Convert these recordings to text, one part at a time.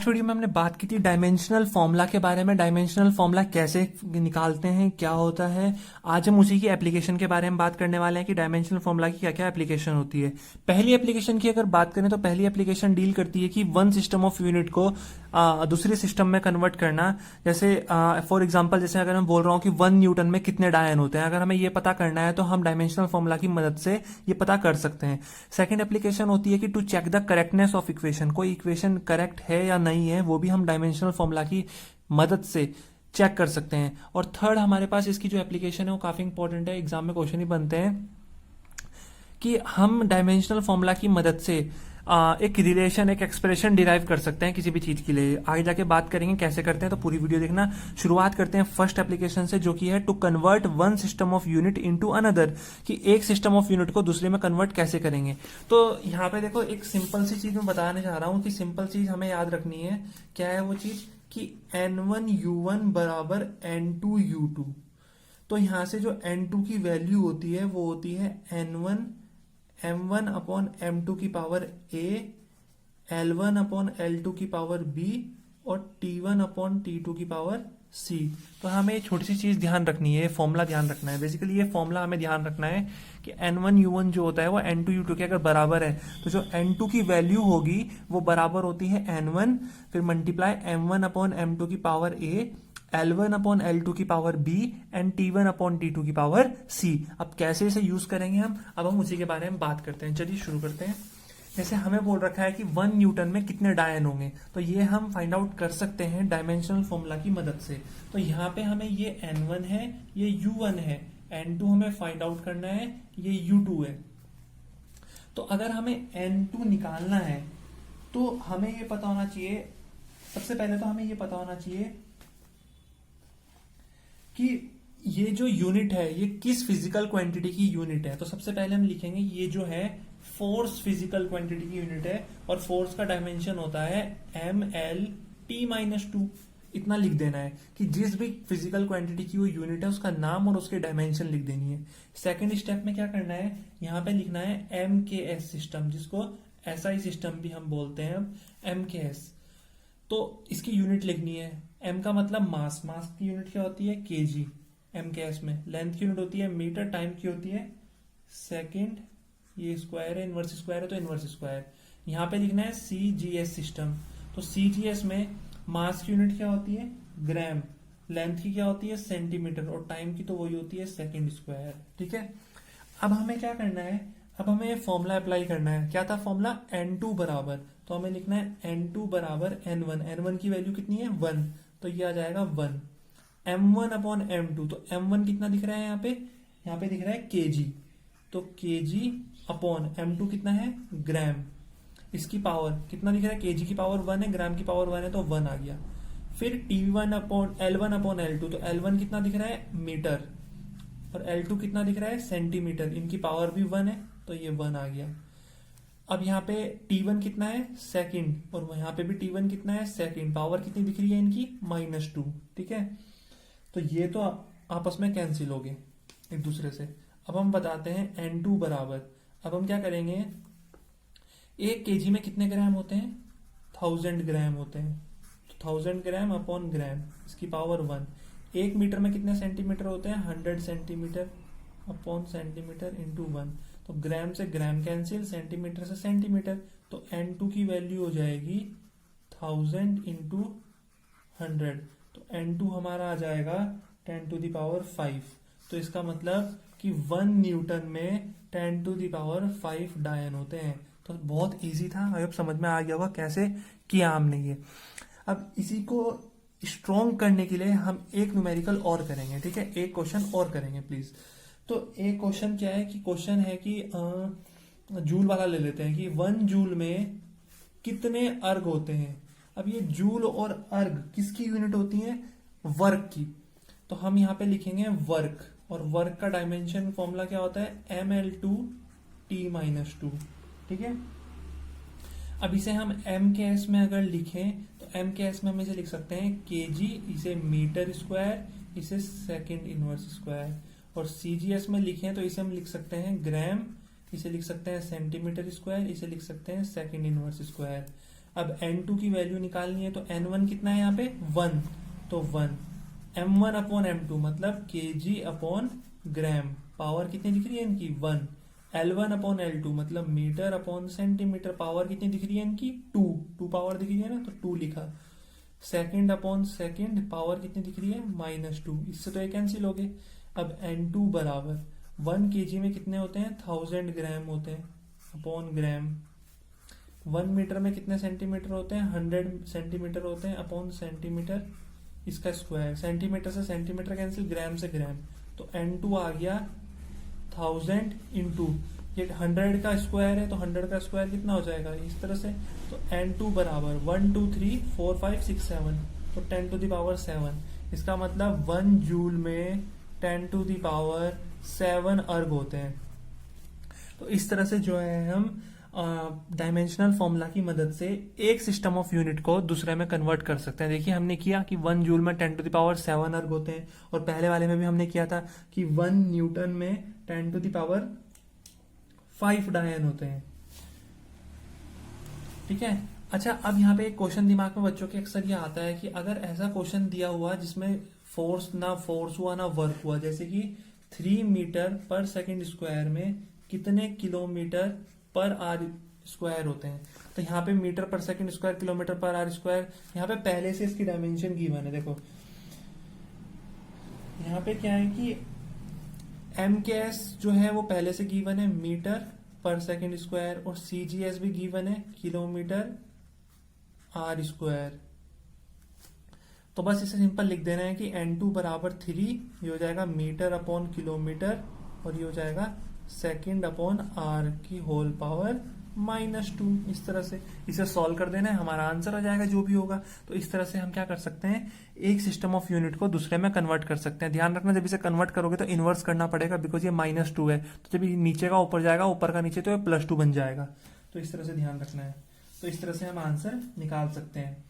Last video में हमने बात की थी डायमेंशनल फॉर्मूला के बारे में। डायमेंशनल फॉर्मूला कैसे निकालते हैं, क्या होता है। आज हम उसी की एप्लीकेशन के बारे में बात करने वाले हैं कि डायमेंशनल फॉर्मूला की क्या क्या एप्लीकेशन होती है। पहली एप्लीकेशन की अगर बात करें तो पहली एप्लीकेशन डील करती है कि वन सिस्टम ऑफ यूनिट को दूसरे सिस्टम में कन्वर्ट करना। जैसे फॉर एग्जाम्पल, जैसे अगर मैं बोल रहा हूँ कि 1 न्यूटन में कितने डायन होते हैं, अगर हमें ये पता करना है तो हम डायमेंशनल फॉर्मूला की मदद से ये पता कर सकते हैं। सेकंड एप्लीकेशन होती है कि to check the correctness of equation, कोई इक्वेशन करेक्ट है या नहीं है, वो भी हम डायमेंशनल फॉर्मूला की मदद से चेक कर सकते हैं। और थर्ड हमारे पास इसकी जो एप्लीकेशन है वो काफी इंपॉर्टेंट है, एग्जाम में क्वेश्चन ही बनते हैं कि हम डायमेंशनल फॉर्मूला की मदद से एक रिलेशन, एक एक्सप्रेशन डिराइव कर सकते हैं किसी भी चीज के लिए। आगे जाके बात करेंगे कैसे करते हैं, तो पूरी वीडियो देखना। शुरुआत करते हैं फर्स्ट एप्लीकेशन से, जो कि है to convert one system of unit into another, कि एक सिस्टम ऑफ यूनिट को दूसरे में कन्वर्ट कैसे करेंगे। तो यहाँ पे देखो एक सिंपल सी चीज मैं बताने चाह रहा हूँ कि सिंपल चीज हमें याद रखनी है। क्या है वो चीज कि N1U1 बराबर N2U2। तो यहां से जो N2 की वैल्यू होती है वो होती है N1 M1 अपॉन M2 की power A, L1 upon L2 की पावर B और T1 अपॉन T2 की पावर C। तो हमें छोटी सी चीज ध्यान रखनी है, फॉर्मूला ध्यान रखना है। बेसिकली ये फॉर्मूला हमें ध्यान रखना है कि N1U1 जो होता है वो N2U2 के अगर बराबर है तो जो N2 की वैल्यू होगी वो बराबर होती है N1, फिर मल्टीप्लाई M1 अपॉन M2 की power A, L1 upon L2 की power B and T1 upon T2 की पावर C। अब कैसे इसे यूज करेंगे अब हम उसी के बारे में बात करते हैं। चलिए शुरू करते हैं। जैसे हमें बोल रखा है कि 1 न्यूटन में कितने डायन होंगे, तो ये हम फाइंड आउट कर सकते हैं डायमेंशनल फॉर्मूला की मदद से। तो यहाँ पे हमें ये N1 है, ये U1 है, N2 हमें फाइंड आउट करना है, ये U2 है। तो अगर हमें N2 निकालना है तो हमें ये पता होना चाहिए, सबसे पहले तो हमें ये पता होना चाहिए कि ये जो यूनिट है ये किस फिजिकल क्वांटिटी की यूनिट है। तो सबसे पहले हम लिखेंगे ये जो है फोर्स फिजिकल क्वांटिटी की यूनिट है, और फोर्स का डायमेंशन होता है ML_T-2। इतना लिख देना है कि जिस भी फिजिकल क्वांटिटी की वो यूनिट है उसका नाम और उसके डायमेंशन लिख देनी है। सेकंड स्टेप में क्या करना है, यहाँ पे लिखना है MKS सिस्टम, जिसको SI सिस्टम भी हम बोलते हैं। MKS तो इसकी यूनिट लिखनी है। M का मतलब मास, मास की यूनिट क्या होती है kg MKS में। लेंथ की यूनिट होती है मीटर, टाइम की होती है सेकंड, ये स्क्वायर है, इनवर्स स्क्वायर है तो इनवर्स स्क्वायर। यहाँ पे लिखना है CGS सिस्टम। तो CGS में मास की यूनिट क्या होती है ग्राम, लेंथ की क्या होती है सेंटीमीटर और टाइम की तो वही होती है सेकंड स्क्वायर। ठीक है, अब हमें क्या करना है, अब हमें फॉर्मूला अप्लाई करना है। क्या था फॉर्मूला, N2 बराबर, तो हमें लिखना है N2 बराबर N1। N1 की वैल्यू कितनी है 1, तो ये आ जाएगा 1। M1 अपॉन M2, तो M1 कितना दिख रहा है यहाँ पे दिख रहा है kg, तो kg अपॉन M2 कितना है ग्राम। इसकी पावर कितना दिख रहा है, kg की पावर 1 है, ग्राम की पावर 1 है तो 1 आ गया। फिर T1 upon L1 upon L2, तो L1 कितना दिख रहा है मीटर और L2 कितना दिख रहा है सेंटीमीटर, इनकी पावर भी 1 है तो ये 1 आ गया। अब यहाँ पे T1 कितना है सेकंड, और यहाँ पे भी T1 कितना है सेकंड, पावर कितनी दिख रही है इनकी -2। ठीक है, तो ये तो आपस में कैंसिल हो गए एक दूसरे से। अब हम बताते हैं N2 बराबर, अब हम क्या करेंगे, 1 kg में कितने ग्राम होते हैं 1000 ग्राम होते हैं, तो 1000 ग्राम अपॉन ग्राम, इसकी पावर 1। 1 मीटर में कितने सेंटीमीटर होते हैं 100 सेंटीमीटर अपॉन सेंटीमीटर इंटू 1। तो ग्राम से ग्राम कैंसिल, सेंटीमीटर से सेंटीमीटर, तो N2 की वैल्यू हो जाएगी 1000 इंटू 100, तो N2 हमारा आ जाएगा 10⁵। तो इसका मतलब कि 1 न्यूटन में 10⁵ डायन होते हैं। तो बहुत इजी था, अब समझ में आ गया होगा कैसे किया हमने ये। अब इसी को स्ट्रॉन्ग करने के लिए हम एक न्यूमेरिकल और करेंगे। ठीक है, एक क्वेश्चन और करेंगे प्लीज। तो एक क्वेश्चन क्या है कि क्वेश्चन है कि जूल वाला ले लेते हैं कि 1 जूल में कितने अर्ग होते हैं। अब ये जूल और अर्ग किसकी यूनिट होती है, वर्क की। तो हम यहाँ पे लिखेंगे वर्क, और वर्क का डायमेंशन फॉर्मूला क्या होता है ML2T-2। ठीक है, अब इसे हम MKS में अगर लिखें तो MKS में हम इसे लिख सकते हैं kg, इसे मीटर स्क्वायर, इसे सेकंड इनवर्स स्क्वायर। और CGS में लिखें तो इसे हम लिख सकते हैं ग्राम, इसे लिख सकते हैं सेंटीमीटर स्क्वायर, इसे लिख सकते हैं सेकंड इनवर्स स्क्वायर। अब n2 की वैल्यू निकालनी है तो n1 कितना है यहाँ पे 1, तो 1 m1 अपॉन m2 मतलब kg अपॉन ग्राम, पावर कितनी दिख रही है इनकी 1, L1 अपॉन L2 मतलब मीटर अपॉन सेंटीमीटर, पावर कितनी दिख रही है इनकी 2 पावर दिख रही है ना, तो 2 लिखा। सेकंड अपॉन सेकंड, पावर कितनी दिख रही है -2, इससे तो ये कैंसिल हो गए। अब n2 बराबर 1 kg में कितने होते हैं 1000 ग्राम होते हैं अपॉन ग्राम, 1 मीटर में कितने सेंटीमीटर होते हैं 100 सेंटीमीटर होते हैं अपॉन सेंटीमीटर, इसका स्क्वायर, सेंटीमीटर से सेंटीमीटर कैंसिल, ग्राम से ग्राम, तो n2 आ गया 1000 इंटू ये 100 का स्क्वायर है तो 100 का स्क्वायर कितना हो जाएगा इस तरह से, तो n2 बराबर 1 2 3 4 5 6 7, तो 10 टू द पावर 7, इसका मतलब 1 जूल में 10 टू द पावर 7 अर्ग होते हैं। तो इस तरह से जो है हम डायमेंशनल फॉर्मूला की मदद से एक सिस्टम ऑफ यूनिट को दूसरे में कन्वर्ट कर सकते हैं। देखिए हमने किया कि 1 जूल में 10 टू द पावर 7 अर्ग होते हैं, और पहले वाले में भी हमने किया था कि 1 न्यूटन में 10 टू द पावर 5 डायन होते हैं। ठीक है, अच्छा अब यहाँ पे एक क्वेश्चन दिमाग में बच्चों के अक्सर ये आता है कि अगर ऐसा क्वेश्चन दिया हुआ जिसमें फोर्स हुआ ना वर्क हुआ, जैसे कि 3 मीटर पर सेकंड स्क्वायर में कितने किलोमीटर पर आर स्क्वायर होते हैं, तो यहाँ पे मीटर पर सेकंड स्क्वायर, किलोमीटर पर आर स्क्वायर, यहाँ पे पहले से इसकी डायमेंशन गिवन है। देखो यहाँ पे क्या है कि MKS जो है वो पहले से गिवन है मीटर पर सेकंड स्क्वायर, और CGS भी गिवन है किलोमीटर आर स्क्वायर। तो बस इसे सिंपल लिख देना है कि n2 बराबर 3, ये हो जाएगा मीटर अपॉन किलोमीटर, और ये हो जाएगा सेकंड अपॉन आर की होल पावर -2। इस तरह से इसे सॉल्व कर देना है, हमारा आंसर आ जाएगा जो भी होगा। तो इस तरह से हम क्या कर सकते हैं, एक सिस्टम ऑफ यूनिट को दूसरे में कन्वर्ट कर सकते हैं। ध्यान रखना जब इसे कन्वर्ट करोगे तो इनवर्स करना पड़ेगा, बिकॉज ये -2 है, तो जब नीचे का ऊपर जाएगा, ऊपर का नीचे, तो ये +2 बन जाएगा। तो इस तरह से ध्यान रखना है। तो इस तरह से हम आंसर निकाल सकते हैं।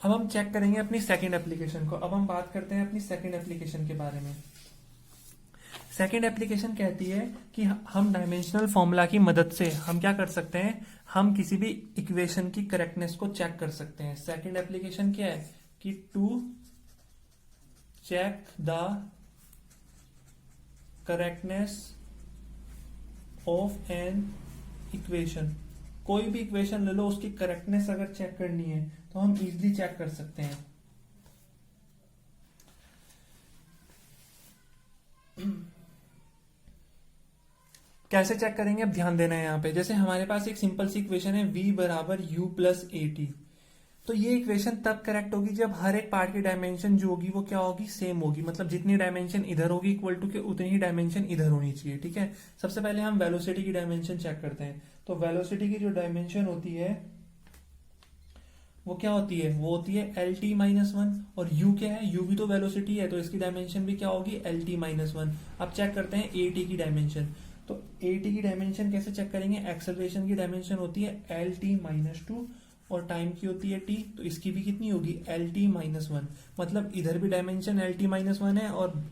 अब हम चेक करेंगे अपनी सेकेंड एप्लीकेशन को। अब हम बात करते हैं अपनी सेकेंड एप्लीकेशन के बारे में। सेकेंड एप्लीकेशन कहती है कि हम डायमेंशनल फॉर्मूला की मदद से हम क्या कर सकते हैं, हम किसी भी इक्वेशन की करेक्टनेस को चेक कर सकते हैं। सेकेंड एप्लीकेशन क्या है कि to check the correctness of an equation. कोई भी इक्वेशन ले लो, उसकी करेक्टनेस अगर चेक करनी है तो हम इजीली चेक कर सकते हैं। कैसे चेक करेंगे, अब ध्यान देना है यहाँ पे। जैसे हमारे पास एक सिंपल सी इक्वेशन है v बराबर u प्लस AT, तो ये इक्वेशन तब करेक्ट होगी जब हर एक पार्ट की डायमेंशन जो होगी वो क्या होगी, सेम होगी। मतलब जितनी डायमेंशन इधर होगी इक्वल टू के उतनी ही डायमेंशन इधर होनी चाहिए। ठीक है, सबसे पहले हम वेलोसिटी की डायमेंशन चेक करते हैं। तो वेलोसिटी की जो डायमेंशन होती है वो क्या होती है, वो होती है LT-1, और u क्या है, u भी तो वेलोसिटी है, तो इसकी डायमेंशन भी क्या होगी, LT-1। अब चेक करते हैं AT की डायमेंशन। तो AT की डायमेंशन कैसे चेक करेंगे, एक्सेलरेशन की डायमेंशन होती है LT-2 और टाइम की होती है t, तो इसकी भी कितनी होगी LT-1। मतलब इधर भी डायमेंशन LT-1 है, और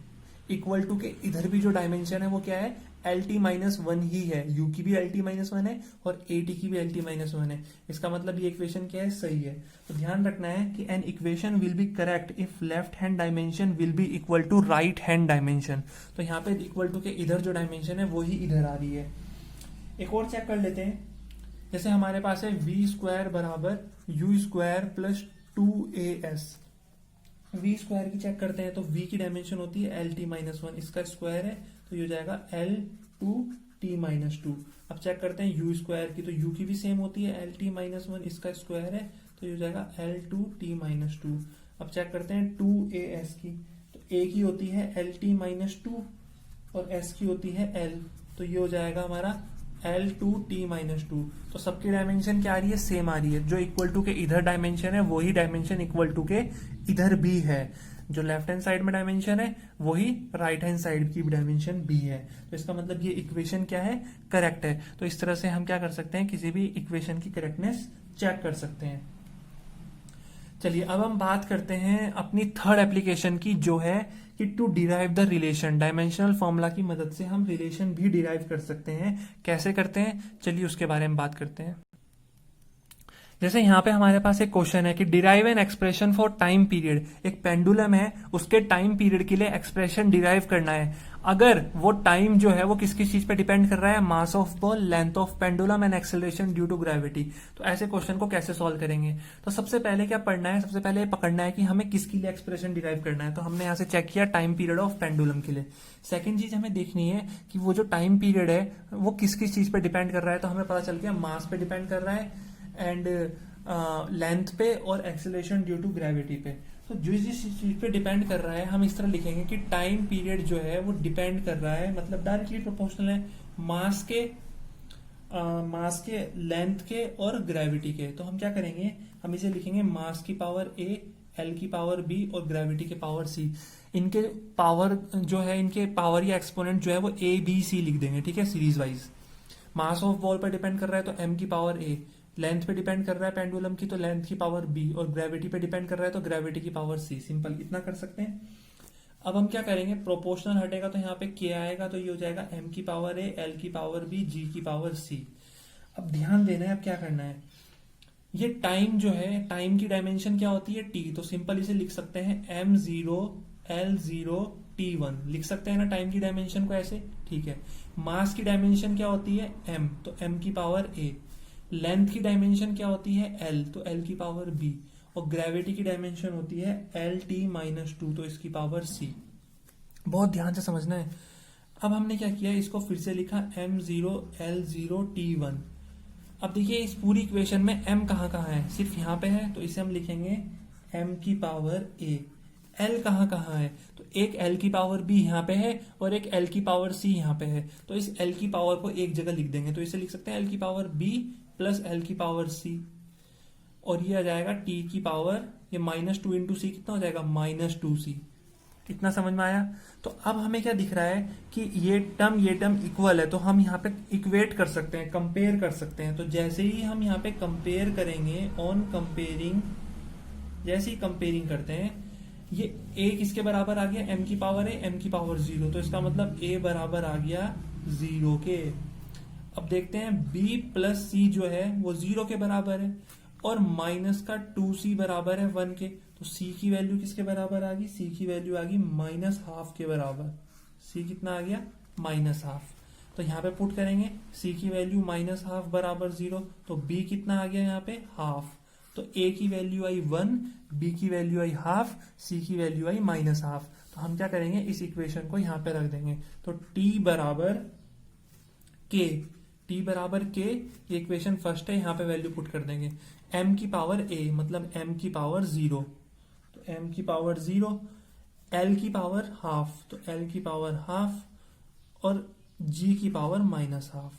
इक्वल टू के इधर भी जो डायमेंशन है वो क्या है, LT-1 ही है। u की भी LT-1 है और AT की भी LT-1 है। इसका मतलब ये इक्वेशन क्या है, सही है। तो ध्यान रखना है कि an equation will be correct if left hand dimension will be equal to right hand dimension. तो यहाँ पे इक्वल टू के इधर जो डायमेंशन है वो ही इधर आ रही है। एक और चेक कर लेते हैं। जैसे हमारे पास है v² बराबर u² plus 2as। v square की चेक करते हैं तो v की डायमेंशन होती है LT-1, इसका स्क्वायर है तो ये हो जाएगा L2t-2। अब चेक करते हैं u स्क्वायर की, तो u की भी सेम होती है LT-1, इसका स्क्वायर है तो ये हो जाएगा L2t-2। अब चेक करते हैं 2as की, तो a की होती है LT-2 और s की होती है L, तो ये हो जाएगा हमारा L2t-2। तो सबकी डायमेंशन क्या आ रही है, सेम आ रही है। जो इक्वल टू के इधर डायमेंशन है वही डायमेंशन इक्वल टू के इधर भी है। जो लेफ्ट हैंड साइड में डायमेंशन है वही राइट हैंड साइड की डायमेंशन भी है। तो इसका मतलब ये इक्वेशन क्या है, करेक्ट है। तो इस तरह से हम क्या कर सकते हैं, किसी भी इक्वेशन की करेक्टनेस चेक कर सकते हैं। चलिए अब हम बात करते हैं अपनी थर्ड एप्लीकेशन की, जो है कि to derive the relation. Dimensional formula की मदद से हम रिलेशन भी डिराइव कर सकते हैं। कैसे करते हैं, चलिए उसके बारे में बात करते हैं। जैसे यहाँ पे हमारे पास एक क्वेश्चन है कि derive an expression for time period, एक पेंडुलम है उसके टाइम पीरियड के लिए एक्सप्रेशन डिराइव करना है। अगर वो टाइम जो है वो किस किस चीज पे डिपेंड कर रहा है, mass of ball, length of pendulum and acceleration due to gravity. तो ऐसे क्वेश्चन को कैसे सॉल्व करेंगे? तो सबसे पहले क्या पढ़ना है, सबसे पहले पकड़ना है कि हमें किसके लिए एक्सप्रेशन डिराइव करना है। तो हमने यहाँ से चेक किया टाइम पीरियड ऑफ पेंडुलम के लिए। सेकेंड चीज हमें देखनी है कि वो जो टाइम पीरियड है वो किस किस चीज पे डिपेंड कर रहा है। तो हमें पता चल गया मास पे डिपेंड कर रहा है एंड लेंथ पे और एक्सेलरेशन ड्यू टू ग्रेविटी पे। तो जिस चीज पे डिपेंड कर रहा है हम इस तरह लिखेंगे कि टाइम पीरियड जो है वो डिपेंड कर रहा है, मतलब डायरेक्टली प्रोपोर्शनल है मास के लेंथ के और ग्रेविटी के। तो हम क्या करेंगे, हम इसे लिखेंगे मास की पावर a, एल की पावर b और ग्रेविटी की पावर c। इनके पावर जो है, इनके पावर या एक्सपोनेंट जो है वो a b c लिख देंगे, ठीक है, series wise. Mass of ball पर डिपेंड कर रहा है तो m की पावर a, लेंथ पे डिपेंड कर रहा है पेंडुलम की तो लेंथ की पावर b, और ग्रेविटी पे डिपेंड कर रहा है तो ग्रेविटी की पावर c। सिंपल इतना कर सकते हैं। अब हम क्या करेंगे, प्रोपोर्शनल हटेगा तो यहाँ पे k आएगा, तो ये हो जाएगा m की पावर a, l की पावर b, g की पावर c। अब ध्यान देना है, अब क्या करना है, ये टाइम जो है, टाइम की डायमेंशन क्या होती है t, तो सिंपल इसे लिख सकते हैं m0 l0 t1 लिख सकते हैं ना टाइम की डायमेंशन को ऐसे, ठीक है। मास की डायमेंशन क्या होती है m, तो m की पावर a। लेंथ की डायमेंशन क्या होती है l, तो l की पावर b। और ग्रेविटी की डायमेंशन होती है lt-2, तो इसकी पावर c। बहुत ध्यान से समझना है। अब हमने क्या किया, इसको फिर से लिखा m0 l0 t1। अब देखिए इस पूरी इक्वेशन में m कहाँ कहाँ है, सिर्फ यहाँ पे है, तो इसे हम लिखेंगे m की पावर a। l कहाँ कहाँ है, तो एक l की पावर b यहाँ पे है और एक l की पावर c यहाँ पे है, तो इस l की पावर को एक जगह लिख देंगे, तो इसे लिख सकते हैं l की पावर b प्लस l की पावर c। और ये आ जाएगा t की पावर, ये -2 इंटू सी कितना हो जाएगा, -2c। इतना समझ में आया? तो अब हमें क्या दिख रहा है कि ये टर्म इक्वल है, तो हम यहाँ पे इक्वेट कर सकते हैं, कंपेयर कर सकते हैं। तो जैसे ही हम यहाँ पे कंपेयर करेंगे, ऑन कंपेयरिंग, जैसे ही कंपेयरिंग करते हैं, ये a किसके बराबर आ गया, m की पावर है m की पावर 0, तो इसका मतलब a बराबर आ गया 0 के। अब देखते हैं b प्लस c जो है वो 0 के बराबर है और माइनस का 2c बराबर है 1 के, तो c की वैल्यू किसके बराबर आ गई, c की वैल्यू आ गई -12 के बराबर। c कितना आ गया, -12। तो यहाँ पे पुट करेंगे c की वैल्यू -12 बराबर 0, तो b कितना आ गया यहाँ पे हाफ। तो a की वैल्यू आई 1, b की वैल्यू आई हाफ, c की वैल्यू आई -12। तो हम क्या करेंगे, इस इक्वेशन को यहाँ पे रख देंगे, तो t बराबर k, t बराबर k, ये इक्वेशन फर्स्ट है, यहाँ पे वैल्यू पुट कर देंगे। m की पावर a मतलब m की पावर 0, तो m की पावर 0, l की पावर हाफ, तो l की पावर हाफ और g की पावर -12,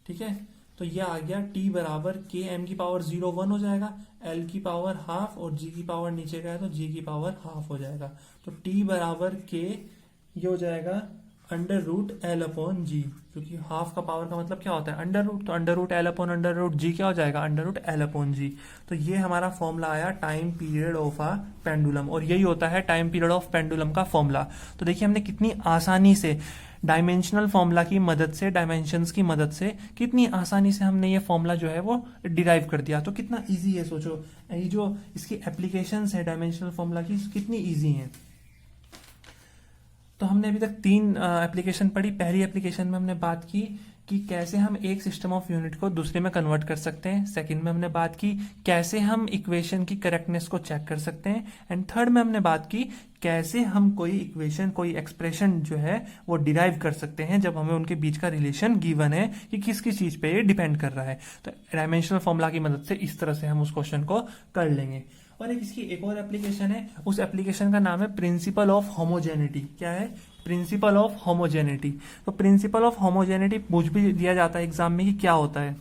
ठीक है। तो ये आ गया t बराबर k, m की पावर 0 1 हो जाएगा, l की पावर हाफ और g की पावर नीचे का है तो g की पावर हाफ हो जाएगा। तो t बराबर k, ये हो जाएगा √L/G, क्योंकि हाफ का पावर का मतलब क्या होता है अंडर रूट, तो √L/√G क्या हो जाएगा, √L/G। तो ये हमारा फॉर्मूला आया time period of a pendulum, और यही होता है टाइम पीरियड ऑफ पेंडुलम का फॉर्मूला। तो देखिए हमने कितनी आसानी से डायमेंशनल फॉर्मूला की मदद से, डायमेंशंस की मदद से कितनी आसानी से हमने ये फॉर्मूला जो है वो डिराइव कर दिया। तो कितना इजी है, सोचो ये जो इसकी एप्लीकेशंस है डायमेंशनल फॉर्मूला की कितनी इजी है। तो हमने अभी तक 3 एप्लीकेशन पढ़ी। पहली एप्लीकेशन में हमने बात की कि कैसे हम एक सिस्टम ऑफ यूनिट को दूसरे में कन्वर्ट कर सकते हैं। सेकंड में हमने बात की कैसे हम इक्वेशन की करेक्टनेस को चेक कर सकते हैं। एंड थर्ड में हमने बात की कैसे हम कोई इक्वेशन, कोई एक्सप्रेशन जो है वो डिराइव कर सकते हैं जब हमें उनके बीच का रिलेशन गिवन है कि किस किस चीज पे ये डिपेंड कर रहा है। तो डायमेंशनल फॉर्मूला की मदद से इस तरह से हम उस क्वेश्चन को कर लेंगे। और इसकी एक और एप्लीकेशन है, उस एप्लीकेशन का नाम है प्रिंसिपल ऑफ होमोजेनिटी। क्या है, प्रिंसिपल ऑफ होमोजेनिटी। तो प्रिंसिपल ऑफ होमोजेनिटी पूछ भी दिया जाता है एग्जाम में कि क्या होता है।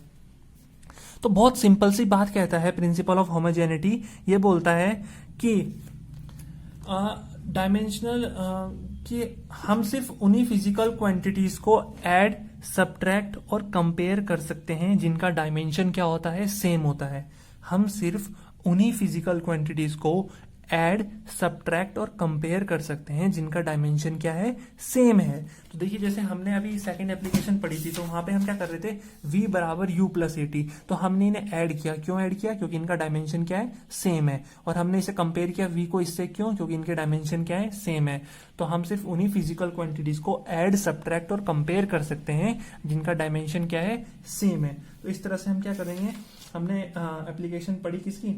तो बहुत सिंपल सी बात कहता है प्रिंसिपल ऑफ होमोजेनिटी, ये बोलता है कि डायमेंशनल कि हम सिर्फ उन्हीं फिजिकल क्वांटिटीज को ऐड, सब्ट्रैक्ट और कंपेयर कर सकते हैं जिनका डायमेंशन क्या होता है, सेम होता है। हम सिर्फ उन्हीं फिजिकल क्वांटिटीज को ऐड, सब्ट्रैक्ट और कंपेयर कर सकते हैं जिनका डायमेंशन क्या है, सेम है। तो देखिए जैसे हमने अभी सेकंड एप्लीकेशन पढ़ी थी, तो वहां पे हम क्या कर रहे थे, v बराबर u प्लस 80, तो हमने इन्हें ऐड किया। क्यों ऐड किया? क्योंकि इनका डायमेंशन क्या है, सेम है। और हमने इसे कंपेयर किया v को इससे, क्यों? क्योंकि इनके डायमेंशन क्या है, सेम है। तो हम सिर्फ उन्हीं फिजिकल क्वांटिटीज को ऐड, सब्ट्रैक्ट और कंपेयर कर सकते हैं जिनका डायमेंशन क्या है, सेम है। तो इस तरह से हम क्या करेंगे, हमने एप्लीकेशन पढ़ी किसकी,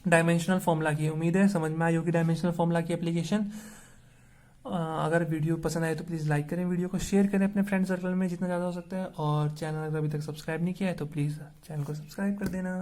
डायमेंशनल फॉर्मूला की। उम्मीद है समझ में आई होगी डायमेंशनल फॉर्मूला की एप्लीकेशन। अगर वीडियो पसंद आए तो प्लीज़ लाइक करें, वीडियो को शेयर करें अपने फ्रेंड सर्कल में जितना ज़्यादा हो सकता है, और चैनल अगर अभी तक सब्सक्राइब नहीं किया है तो प्लीज़ चैनल को सब्सक्राइब कर देना।